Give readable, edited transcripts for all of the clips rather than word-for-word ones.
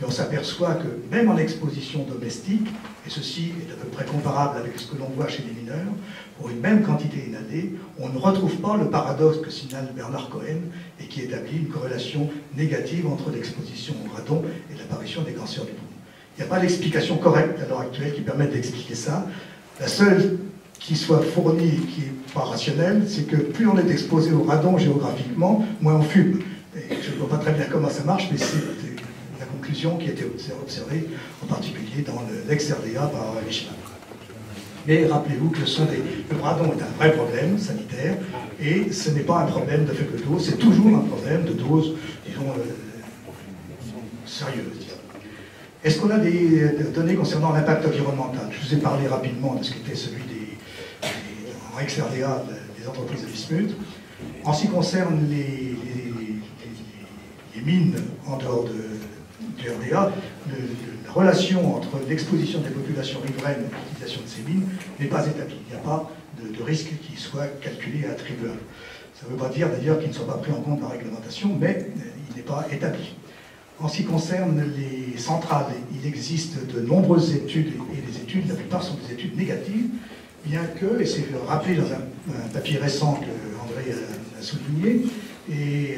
Et on s'aperçoit que même en exposition domestique, et ceci est à peu près comparable avec ce que l'on voit chez les mineurs, pour une même quantité inhalée, on ne retrouve pas le paradoxe que signale Bernard Cohen et qui établit une corrélation négative entre l'exposition au radon et l'apparition des cancers du poumon. Il n'y a pas d'explication correcte à l'heure actuelle qui permette d'expliquer ça. La seule qui soit fournie, qui n'est pas rationnelle, c'est que plus on est exposé au radon géographiquement, moins on fume. Et je ne vois pas très bien comment ça marche, mais c'est la conclusion qui a été observée, en particulier dans l'ex-RDA par Lichman. Mais rappelez-vous que le radon est un vrai problème sanitaire, et ce n'est pas un problème de faible dose, c'est toujours un problème de dose, disons, sérieuse. Est-ce qu'on a des données concernant l'impact environnemental? Je vous ai parlé rapidement de ce qu'était celui en ex-RDA des entreprises de Bismuth. En ce qui concerne les mines en dehors du RDA, la relation entre l'exposition des populations riveraines et l'utilisation de ces mines n'est pas établie. Il n'y a pas de risque qui soit calculé et attribuable. Ça ne veut pas dire d'ailleurs qu'il ne soit pas pris en compte dans la réglementation, mais il n'est pas établi. En ce qui concerne les centrales, il existe de nombreuses études, et les études, la plupart sont des études négatives, bien que, et c'est rappelé dans un papier récent que André a souligné, et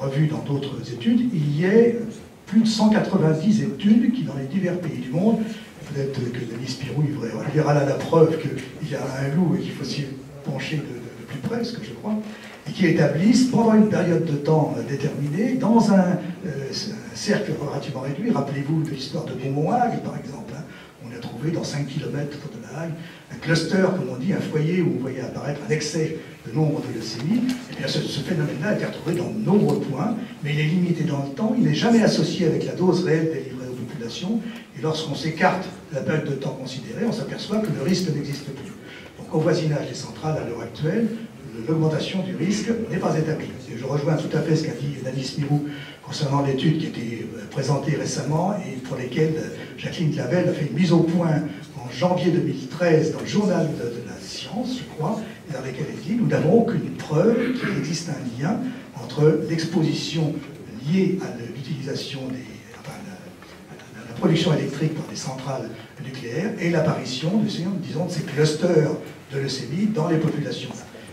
revu dans d'autres études, il y ait plus de 190 études qui, dans les divers pays du monde, peut-être que Denis Spirou il verra là la preuve qu'il y a un loup et qu'il faut s'y pencher de plus près, ce que je crois, et qui établissent, pendant une période de temps déterminée, dans un cercle relativement réduit, rappelez-vous de l'histoire de Beaumont-Hague, par exemple, hein, on a trouvé dans 5 km de la Hague un cluster, comme on dit, un foyer où on voyait apparaître un excès de nombre de leucémies. Et bien ce phénomène-là a été retrouvé dans de nombreux points, mais il est limité dans le temps, il n'est jamais associé avec la dose réelle délivrée aux populations, et lorsqu'on s'écarte de la période de temps considérée, on s'aperçoit que le risque n'existe plus. Donc au voisinage des centrales, à l'heure actuelle, l'augmentation du risque n'est pas établie. Et je rejoins tout à fait ce qu'a dit Denis Spirou concernant l'étude qui a été présentée récemment et pour laquelle Jacqueline Clavel a fait une mise au point en janvier 2013 dans le journal de la science, je crois, et dans laquelle elle dit « Nous n'avons aucune preuve qu'il existe un lien entre l'exposition liée à l'utilisation la production électrique par des centrales nucléaires et l'apparition de ces clusters de leucémie dans les populations.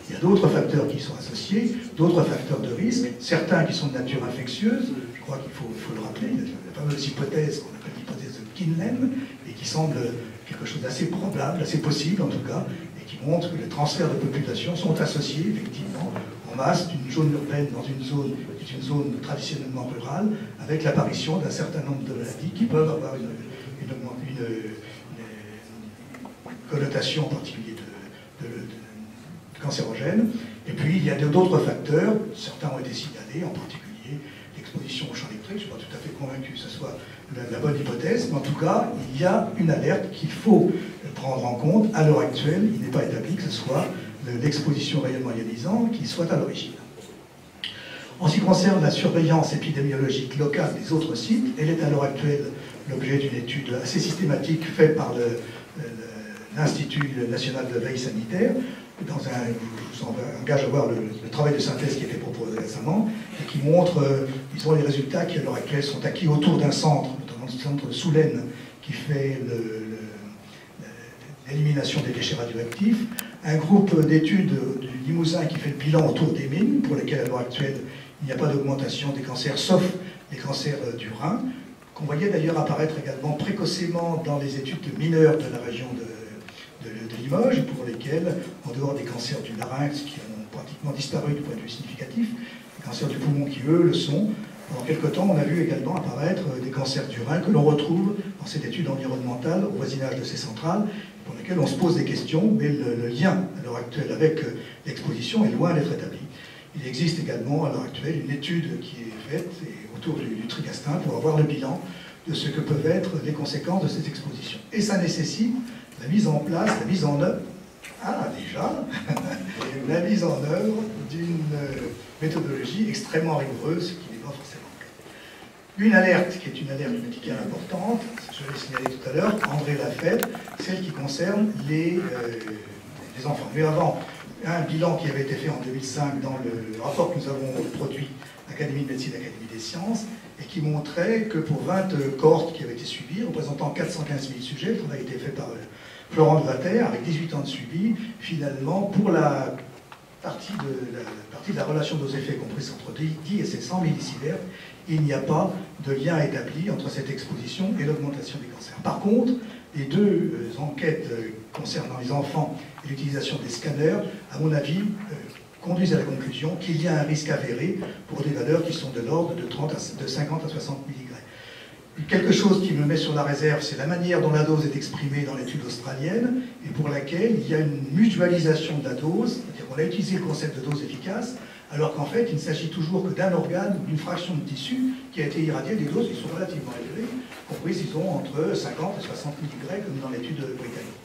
Il y a d'autres facteurs qui sont associés, d'autres facteurs de risque, certains qui sont de nature infectieuse, je crois qu'il faut le rappeler, il y a la fameuse hypothèse qu'on appelle l'hypothèse de Kinlen, et qui semble quelque chose d'assez probable, assez possible en tout cas, et qui montre que les transferts de population sont associés effectivement en masse d'une zone urbaine dans une zone qui est une zone traditionnellement rurale, avec l'apparition d'un certain nombre de maladies qui peuvent avoir une connotation en particulier de cancérogènes. Et puis il y a d'autres facteurs, certains ont été signalés, en particulier l'exposition au champ électrique. Je ne suis pas tout à fait convaincu que ce soit la bonne hypothèse, mais en tout cas, il y a une alerte qu'il faut prendre en compte. À l'heure actuelle, il n'est pas établi que ce soit l'exposition rayonnement ionisant qui soit à l'origine. En ce qui concerne la surveillance épidémiologique locale des autres sites, elle est à l'heure actuelle l'objet d'une étude assez systématique faite par l'Institut national de veille sanitaire. Je vous engage à voir le travail de synthèse qui a été proposé récemment et qui montre, disons, les résultats qui à l'heure actuelle sont acquis autour d'un centre, notamment le centre de Soulaine, qui fait l'élimination des déchets radioactifs, un groupe d'études du Limousin qui fait le bilan autour des mines, pour lesquelles à l'heure actuelle il n'y a pas d'augmentation des cancers, sauf les cancers du rein, qu'on voyait d'ailleurs apparaître également précocement dans les études de mineurs de la région de Limoges, pour lesquels, en dehors des cancers du larynx qui ont pratiquement disparu du point de vue significatif, les cancers du poumon qui, eux, le sont, pendant quelque temps, on a vu également apparaître des cancers du rein que l'on retrouve dans cette étude environnementale au voisinage de ces centrales, pour lesquelles on se pose des questions, mais le lien à l'heure actuelle avec l'exposition est loin d'être établi. Il existe également à l'heure actuelle une étude qui est faite autour du Tricastin pour avoir le bilan de ce que peuvent être les conséquences de cette exposition. Et ça nécessite la mise en place, la mise en œuvre, la mise en œuvre d'une méthodologie extrêmement rigoureuse qui n'est pas forcément claire. Une alerte qui est une alerte médicale importante, je l'ai signalé tout à l'heure, André l'a faite, celle qui concerne les enfants. Mais avant, un bilan qui avait été fait en 2005 dans le rapport que nous avons produit, Académie de médecine, Académie des sciences, et qui montrait que pour 20 cohortes qui avaient été suivies, représentant 415 000 sujets, le travail a été fait par Florent de Vater, avec 18 ans de suivi, finalement, pour la partie de la relation dose-effet comprise entre 10 et 100 millisieverts, il n'y a pas de lien établi entre cette exposition et l'augmentation des cancers. Par contre, les deux enquêtes concernant les enfants et l'utilisation des scanners, à mon avis, conduisent à la conclusion qu'il y a un risque avéré pour des valeurs qui sont de l'ordre de 50 à 60 milligrammes. Quelque chose qui me met sur la réserve, c'est la manière dont la dose est exprimée dans l'étude australienne et pour laquelle il y a une mutualisation de la dose, c'est-à-dire qu'on a utilisé le concept de dose efficace, alors qu'en fait, il ne s'agit toujours que d'un organe ou d'une fraction de tissu qui a été irradié, des doses qui sont relativement élevées, compris ils ont entre 50 et 60 milligrammes comme dans l'étude britannique.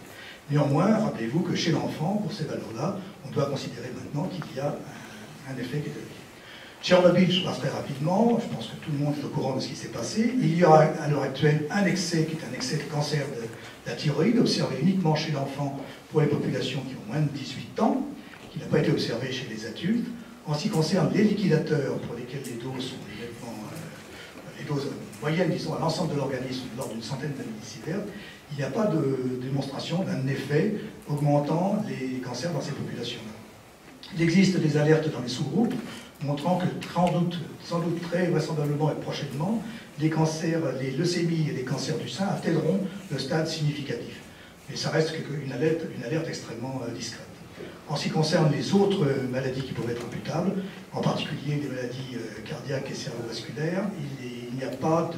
Néanmoins, rappelez-vous que chez l'enfant, pour ces valeurs-là, on doit considérer maintenant qu'il y a un effet qui est élevé. Tchernobyl, je passe très rapidement, je pense que tout le monde est au courant de ce qui s'est passé. Il y a à l'heure actuelle un excès qui est un excès de cancer de la thyroïde, observé uniquement chez l'enfant pour les populations qui ont moins de 18 ans, qui n'a pas été observé chez les adultes. En ce qui concerne les liquidateurs, pour lesquels les doses sont les doses moyennes, disons, à l'ensemble de l'organisme, lors d'une centaine de millisieverts, il n'y a pas de démonstration d'un effet augmentant les cancers dans ces populations-là. Il existe des alertes dans les sous-groupes, montrant que sans doute très vraisemblablement et prochainement, les cancers, les leucémies et les cancers du sein atteindront le stade significatif. Mais ça reste une alerte extrêmement discrète. En ce qui concerne les autres maladies qui peuvent être imputables, en particulier les maladies cardiaques et cérebrovasculaires, il n'y a pas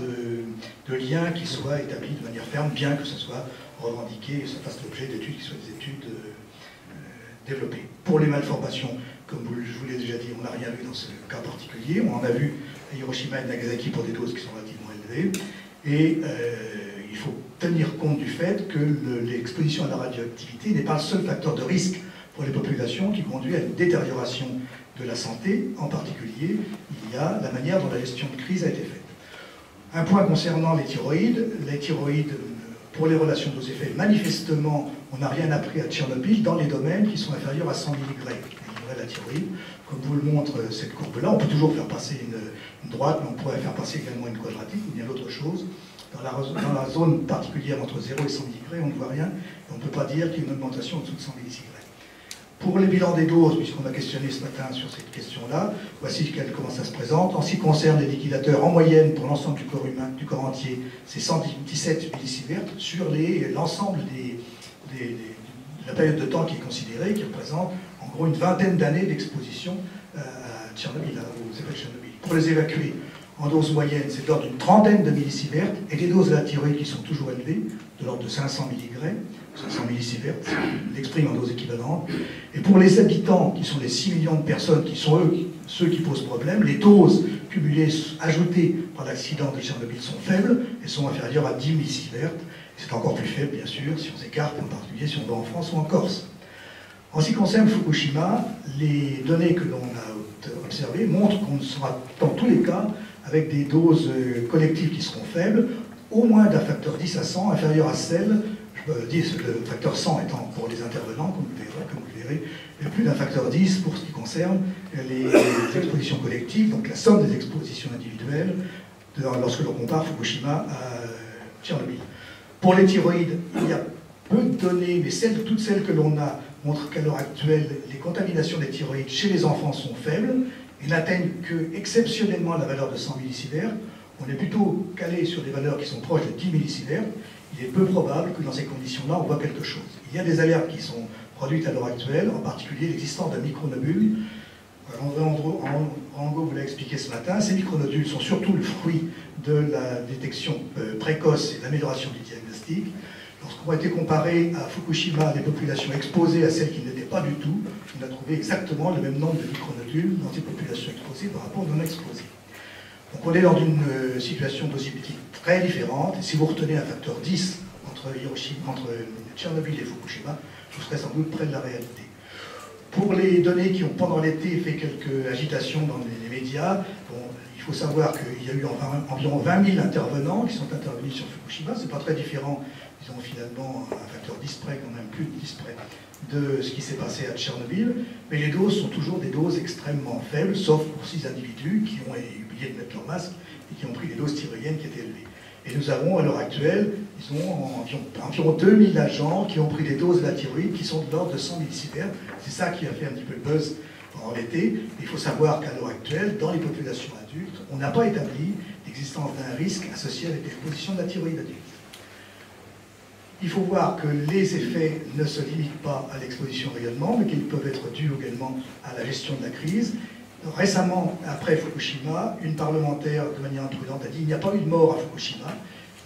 de lien qui soit établi de manière ferme, bien que ce soit revendiqué et ça fasse l'objet d'études qui soient des études développées. Pour les malformations, comme je vous l'ai déjà dit, on n'a rien vu dans ce cas particulier. On en a vu à Hiroshima et Nagasaki pour des doses qui sont relativement élevées. Et il faut tenir compte du fait que l'exposition à la radioactivité n'est pas le seul facteur de risque pour les populations qui conduit à une détérioration de la santé. En particulier, il y a la manière dont la gestion de crise a été faite. Un point concernant les thyroïdes. Les thyroïdes, pour les relations dose-effet, manifestement, on n'a rien appris à Tchernobyl dans les domaines qui sont inférieurs à 100 mg. La thyroïde, comme vous le montre cette courbe-là, on peut toujours faire passer une droite, mais on pourrait faire passer également une quadratique ou bien autre chose. Dans la zone particulière entre 0 et 100 mg, on ne voit rien, et on ne peut pas dire qu'il y a une augmentation en dessous de 100 mg. Pour les bilans des doses, puisqu'on m'a questionné ce matin sur cette question-là, voici comment ça se présente. En ce qui concerne les liquidateurs, en moyenne, pour l'ensemble du corps humain, du corps entier, c'est 117 millisieverts sur l'ensemble de la période de temps qui est considérée, qui représente en gros une vingtaine d'années d'exposition à Tchernobyl, aux effets de Tchernobyl. Pour les évacuer en dose moyenne, c'est de l'ordre d'une trentaine de millisieverts, et des doses de la thyroïde qui sont toujours élevées, de l'ordre de 500 mg, 500 millisieverts, on l'exprime en dose équivalente. Et pour les habitants, qui sont les 6 millions de personnes, qui sont ceux qui posent problème, les doses cumulées, ajoutées par l'accident de Tchernobyl sont faibles, et sont inférieures à 10 millisieverts. C'est encore plus faible, bien sûr, si on s'écarte, en particulier si on va en France ou en Corse. En ce qui concerne Fukushima, les données que l'on a observées montrent qu'on sera, dans tous les cas, avec des doses collectives qui seront faibles, au moins d'un facteur 10 à 100, inférieur à celle, le facteur 100 étant pour les intervenants, comme vous le verrez, et plus d'un facteur 10 pour ce qui concerne les expositions collectives, donc la somme des expositions individuelles, lorsque l'on compare Fukushima à Tchernobyl. Pour les thyroïdes, il y a peu de données, mais toutes celles que l'on a montrent qu'à l'heure actuelle, les contaminations des thyroïdes chez les enfants sont faibles et n'atteignent que exceptionnellement la valeur de 100 millisieverts. On est plutôt calé sur des valeurs qui sont proches de 10 millisieverts. Il est peu probable que dans ces conditions-là, on voit quelque chose. Il y a des alertes qui sont produites à l'heure actuelle, en particulier l'existence d'un micronodules. André Angot vous l'a expliqué ce matin, ces micronodules sont surtout le fruit de la détection précoce et de l'amélioration du diagnostic. Lorsqu'on a été comparé à Fukushima des populations exposées à celles qui ne l'étaient pas du tout, on a trouvé exactement le même nombre de micronodules dans ces populations exposées par rapport aux non exposées. Donc on est dans une situation dosimétrique très différente, et si vous retenez un facteur 10 entre Tchernobyl et Fukushima, vous serez sans doute près de la réalité. Pour les données qui ont, pendant l'été, fait quelques agitations dans les médias, bon, il faut savoir qu'il y a eu environ 20 000 intervenants qui sont intervenus sur Fukushima. C'est pas très différent, disons finalement, un facteur 10 près, quand même plus de 10 près, de ce qui s'est passé à Tchernobyl. Mais les doses sont toujours des doses extrêmement faibles, sauf pour 6 individus qui ont oublié de mettre leur masque et qui ont pris des doses thyroïdiennes qui étaient élevées. Et nous avons, à l'heure actuelle, environ 2000 agents qui ont pris des doses de la thyroïde qui sont de l'ordre de 100 millisieverts. C'est ça qui a fait un petit peu le buzz pendant l'été. Il faut savoir qu'à l'heure actuelle, dans les populations adultes, on n'a pas établi l'existence d'un risque associé avec l'exposition de la thyroïde adulte. Il faut voir que les effets ne se limitent pas à l'exposition au rayonnement, mais qu'ils peuvent être dus également à la gestion de la crise. Récemment, après Fukushima, une parlementaire, de manière imprudente, a dit qu'il n'y a pas eu de mort à Fukushima.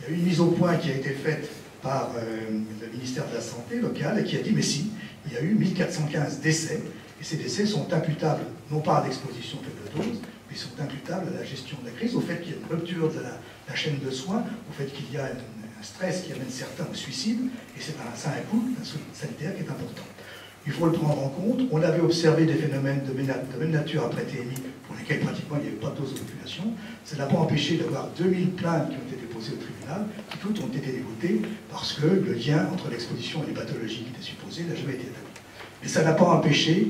Il y a eu une mise au point qui a été faite par le ministère de la Santé local et qui a dit, mais si, il y a eu 1415 décès, et ces décès sont imputables, non pas à l'exposition faible dose, mais sont imputables à la gestion de la crise, au fait qu'il y a une rupture de la chaîne de soins, au fait qu'il y a un stress qui amène certains au suicide, et ça a un coût sanitaire qui est important. Il faut le prendre en compte. On avait observé des phénomènes de même nature après TMI, pour lesquels pratiquement il n'y avait pas de dose de population. Ça n'a pas empêché d'avoir 2000 plaintes qui ont été déposées au tribunal, qui toutes ont été déboutées parce que le lien entre l'exposition et les pathologies qui étaient supposées n'a jamais été établi. Mais ça n'a pas empêché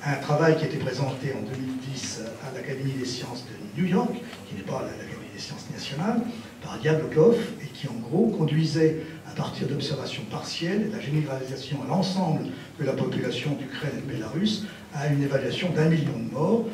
un travail qui a été présenté en 2010 à l'Académie des sciences de New York, qui n'est pas l'Académie des sciences nationales, par Diablokov, et qui en gros conduisait à partir d'observations partielles, la généralisation à l'ensemble de la population d'Ukraine et de Bélarus, à une évaluation d'1 million de morts,